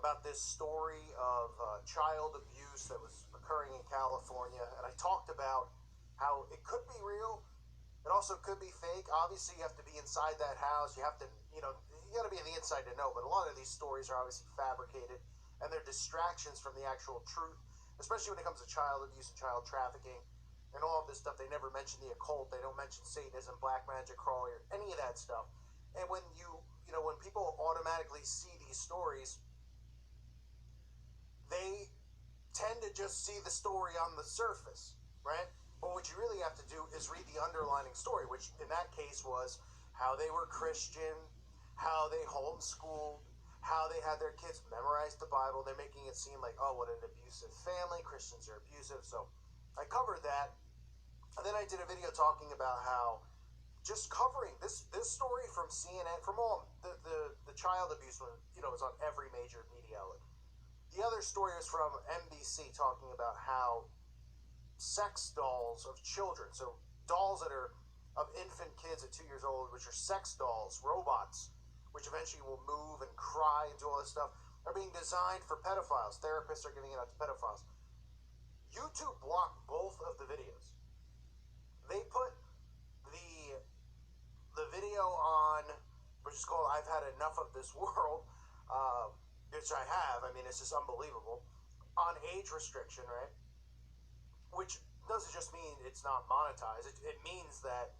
about this story of child abuse that was occurring in California, and I talked about how it could be real. It also could be fake. Obviously, you have to be inside that house. You have to, you got to be on the inside to know. But a lot of these stories are obviously fabricated, and they're distractions from the actual truth, especially when it comes to child abuse and child trafficking and all of this stuff. They never mention the occult. They don't mention Satanism, black magic, Crowley, or any of that stuff. And when when people automatically see these stories, they tend to just see the story on the surface, right? But what you really have to do is read the underlining story, which in that case was how they were Christian, how they homeschooled, how they had their kids memorize the Bible. They're making it seem like, oh, what an abusive family. Christians are abusive. So I covered that. And then I did a video talking about how just covering this story from CNN, from all the child abuse one, is on every major media outlet. The other story is from NBC talking about how sex dolls of children, so dolls that are of infant kids at 2 years old, which are sex dolls, robots, which eventually will move and cry and do all this stuff, are being designed for pedophiles. Therapists are giving it out to pedophiles. YouTube blocked both of the videos. They put the video on, which is called "I've Had Enough of This World," which I have. I mean, it's just unbelievable. On age restriction, right? Which doesn't just mean it's not monetized. It means that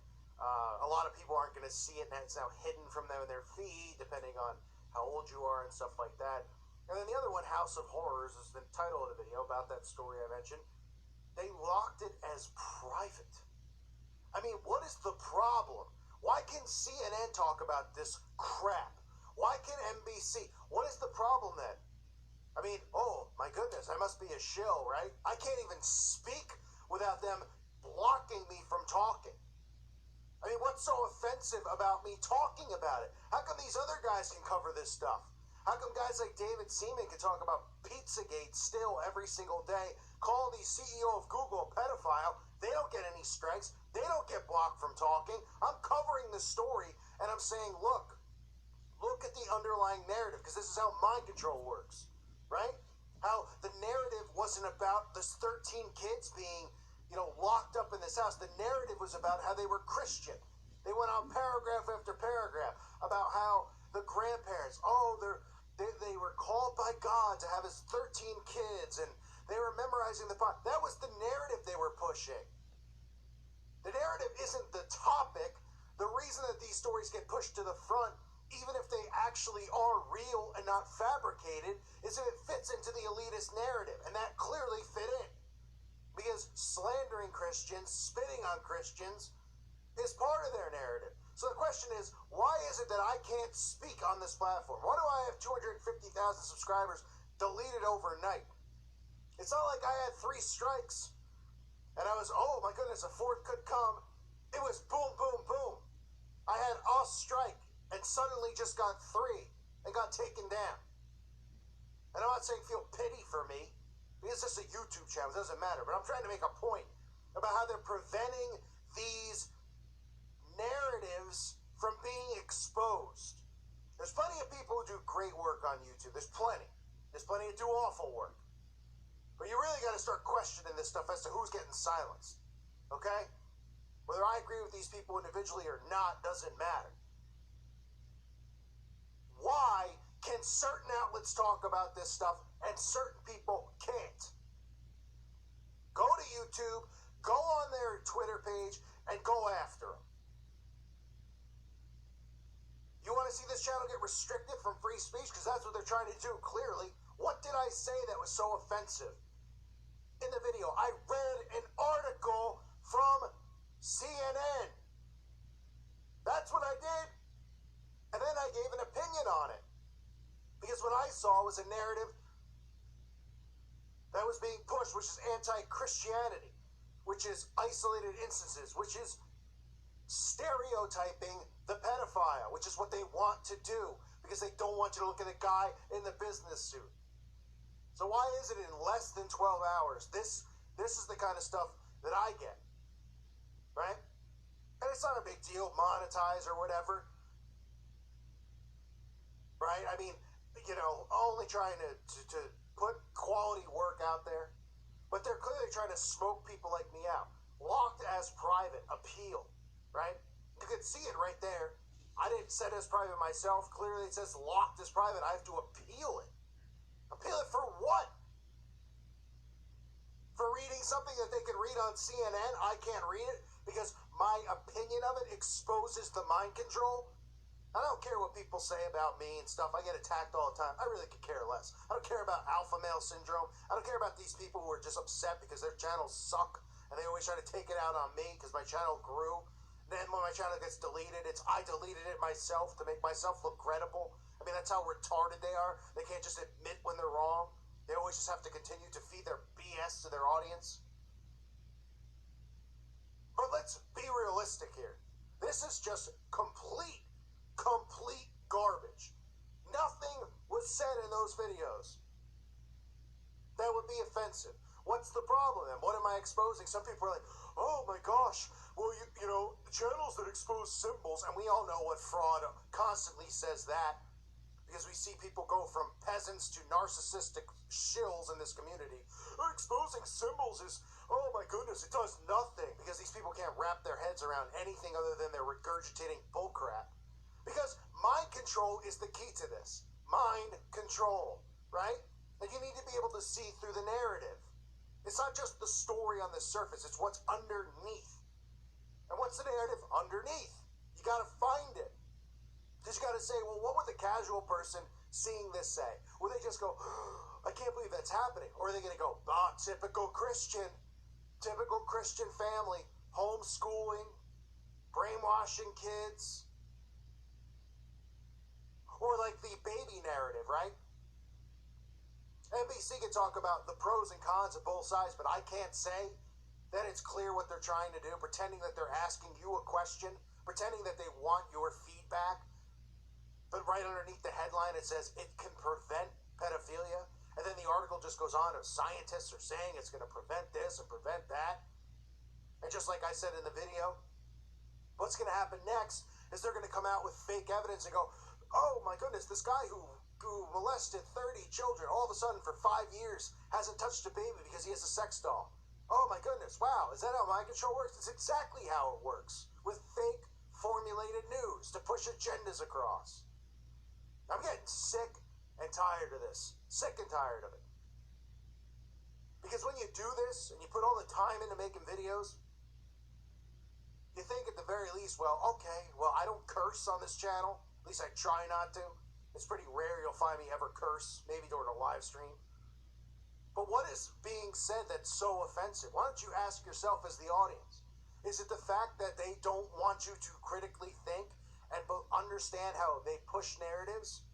a lot of people aren't going to see it, and it's now hidden from them in their feed, depending on how old you are and stuff like that. And then the other one, House of Horrors, is the title of the video about that story I mentioned. They locked it as private. I mean, what is the problem? Why can CNN talk about this crap? Why can NBC? What is the problem then? I mean, oh my goodness, I must be a shill, right? I can't even speak without them blocking me from talking. I mean, what's so offensive about me talking about it? How come these other guys can cover this stuff? How come guys like David Seaman can talk about Pizzagate still every single day, call the CEO of Google a pedophile? They don't get any strikes. They don't get blocked from talking. I'm covering the story, and I'm saying, look at the underlying narrative, because this is how mind control works, right? How the narrative wasn't about this 13 kids being, locked up in this house. The narrative was about how they were Christian. They went on paragraph after paragraph about how the grandparents, they were called by God to have his 13 kids, and they were memorizing the Bible. That was the narrative they were pushing. The narrative isn't the topic. The reason that these stories get pushed to the front, even if they actually are real and not fabricated, is if it fits into the elitist narrative. And that clearly fit in. Because slandering Christians, spitting on Christians, is part of their narrative. So the question is, why is it that I can't speak on this platform? Why do I have 250,000 subscribers deleted overnight? It's not like I had 3 strikes and I was, oh my goodness, a 4th could come. It was boom, boom, boom. I had a strike and suddenly just got 3 and got taken down. And I'm not saying feel pity for me, because it's just a YouTube channel, it doesn't matter. But I'm trying to make a point about how they're preventing these narratives from being exposed. There's plenty of people who do great work on YouTube. There's plenty. There's plenty who do awful work. But you really got to start questioning this stuff as to who's getting silenced. Okay? Whether I agree with these people individually or not doesn't matter. Why can certain outlets talk about this stuff and certain people can't? Go to YouTube, go on their Twitter page, and go after them. You want to see this channel get restricted from free speech? Because that's what they're trying to do, clearly. What did I say that was so offensive in the video? I read an article from CNN. That's what I did. And then I gave an opinion on it. Because what I saw was a narrative that was being pushed, which is anti-Christianity, which is isolated instances, which is stereotyping the pedophile, which is what they want to do, because they don't want you to look at the guy in the business suit. So why is it in less than 12 hours? This is the kind of stuff that I get, right? And it's not a big deal, monetize or whatever, right? I mean, only trying to put quality work out there, but they're clearly trying to smoke people like me out. Locked as private, appeal, right? You can see it right there. I didn't set as private myself. Clearly it says locked as private. I have to appeal it. Appeal it for what? For reading something that they can read on CNN? I can't read it because my opinion of it exposes the mind control. I don't care what people say about me and stuff. I get attacked all the time. I really could care less. I don't care about alpha male syndrome. I don't care about these people who are just upset because their channels suck and they always try to take it out on me because my channel grew. Then when my channel gets deleted, it's I deleted it myself to make myself look credible. I mean, that's how retarded they are. They can't just admit when they're wrong. They always just have to continue to feed their BS to their audience. But let's be realistic here. This is just complete garbage. Nothing was said in those videos that would be offensive. What's the problem then? What am I exposing? Some people are like, oh my gosh, well, you know, channels that expose symbols, and we all know what fraud constantly says that, because we see people go from peasants to narcissistic shills in this community. Exposing symbols is, oh my goodness, it does nothing, because these people can't wrap their heads around anything other than they're regurgitating bullcrap. Because mind control is the key to this. Mind control, right? And you need to be able to see through the narrative. It's not just the story on the surface, it's what's underneath. And what's the narrative underneath? You gotta find it. Because you gotta say, well, what would the casual person seeing this say? Will they just go, I can't believe that's happening? Or are they gonna go, typical Christian family, homeschooling, brainwashing kids? Or like the baby narrative, right? NBC can talk about the pros and cons of both sides, but I can't say that it's clear what they're trying to do, pretending that they're asking you a question, pretending that they want your feedback, but right underneath the headline it says it can prevent pedophilia, and then the article just goes on, scientists are saying it's going to prevent this and prevent that. And just like I said in the video, what's going to happen next is they're going to come out with fake evidence and go, oh my goodness, this guy who molested 30 children all of a sudden for 5 years hasn't touched a baby because he has a sex doll. Oh my goodness, wow, is that how mind control works? It's exactly how it works, with fake formulated news to push agendas across. I'm getting sick and tired of this. Sick and tired of it. Because when you do this and you put all the time into making videos, you think at the very least, well, okay, well, I don't curse on this channel. At least I try not to. It's pretty rare you'll find me ever curse, maybe during a live stream. But what is being said that's so offensive? Why don't you ask yourself as the audience? Is it the fact that they don't want you to critically think and understand how they push narratives?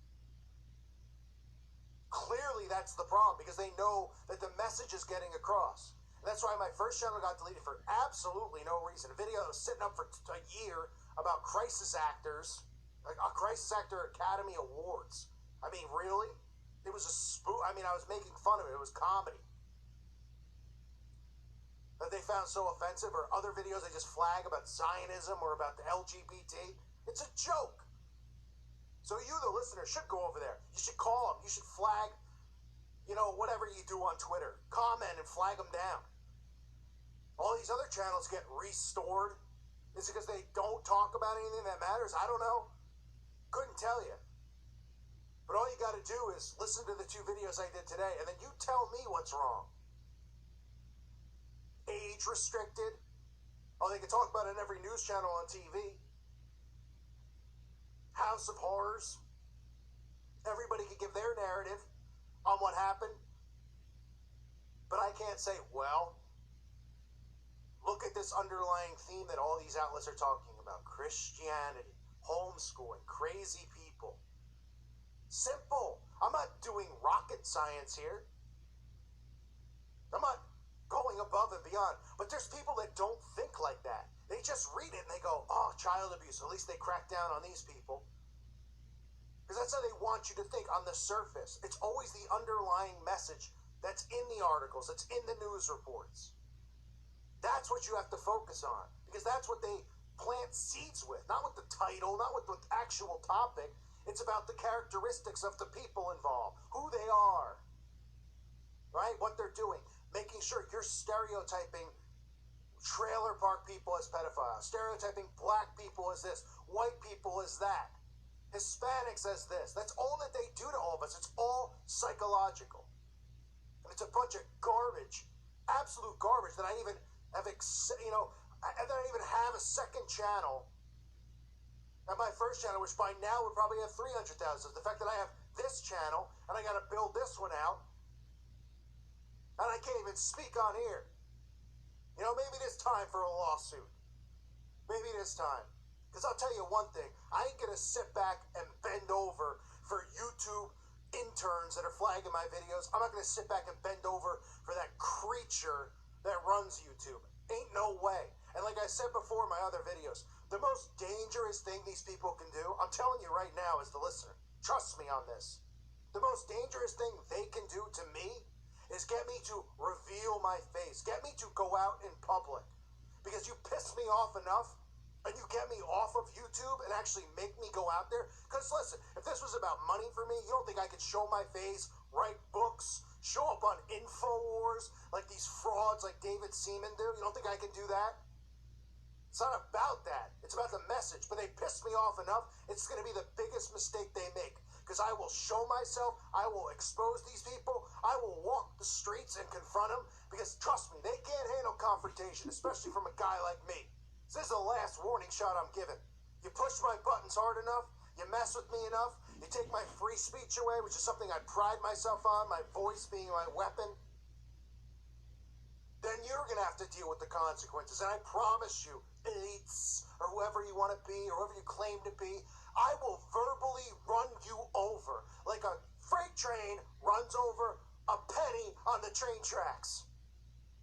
Clearly that's the problem, because they know that the message is getting across. And that's why my first channel got deleted for absolutely no reason. A video that was sitting up for a year about crisis actors, like a Crisis Actor Academy Awards. I mean, really? It was a spoof. I mean, I was making fun of it. It was comedy. That they found so offensive, or other videos they just flag about Zionism or about the LGBT. It's a joke. So you, the listener, should go over there. You should call them. You should flag, whatever you do on Twitter. Comment and flag them down. All these other channels get restored. Is it because they don't talk about anything that matters? I don't know. Couldn't tell you. But all you got to do is listen to the 2 videos I did today, and then you tell me what's wrong. Age restricted. Oh, they can talk about it in every news channel on TV. House of Horrors. Everybody can give their narrative on what happened. But I can't say, well, look at this underlying theme that all these outlets are talking about. Christianity, homeschooling, crazy people. Simple. I'm not doing rocket science here. I'm not going above and beyond. But there's people that don't think like that. They just read it and they go, oh, child abuse. At least they crack down on these people. Because that's how they want you to think on the surface. It's always the underlying message that's in the articles, that's in the news reports. That's what you have to focus on. Because that's what they plant seeds with. Not with the title, not with the actual topic. It's about the characteristics of the people involved, who they are, right? What they're doing, making sure you're stereotyping trailer park people as pedophiles, stereotyping black people as this, white people as that, Hispanics as this. That's all that they do to all of us. It's all psychological. And it's a bunch of garbage, absolute garbage that I even have, that I even have a second channel. And my first channel, which by now would probably have 300,000. The fact that I have this channel and I got to build this one out, and I can't even speak on here. Maybe it is time for a lawsuit. Maybe it is time. Because I'll tell you one thing, I ain't going to sit back and bend over for YouTube interns that are flagging my videos. I'm not going to sit back and bend over for that creature that runs YouTube. Ain't no way. And like I said before in my other videos, the most dangerous thing these people can do, I'm telling you right now as the listener, trust me on this. The most dangerous thing they can do to me is get me to reveal my face, get me to go out in public. Because you piss me off enough and you get me off of YouTube and actually make me go out there. Because listen, if this was about money for me, you don't think I could show my face, write books, show up on InfoWars like these frauds like David Seaman do? You don't think I can do that? It's not about that. It's about the message. But they piss me off enough, it's going to be the biggest mistake they make. Because I will show myself, I will expose these people, I will walk the streets and confront them. Because trust me, they can't handle confrontation, especially from a guy like me. So this is the last warning shot I'm giving. You push my buttons hard enough, you mess with me enough, you take my free speech away, which is something I pride myself on, my voice being my weapon, then you're going to have to deal with the consequences. And I promise you, elites, or whoever you want to be, or whoever you claim to be, I will verbally run you over like a freight train runs over a penny on the train tracks.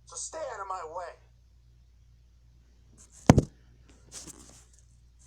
So stay out of my way.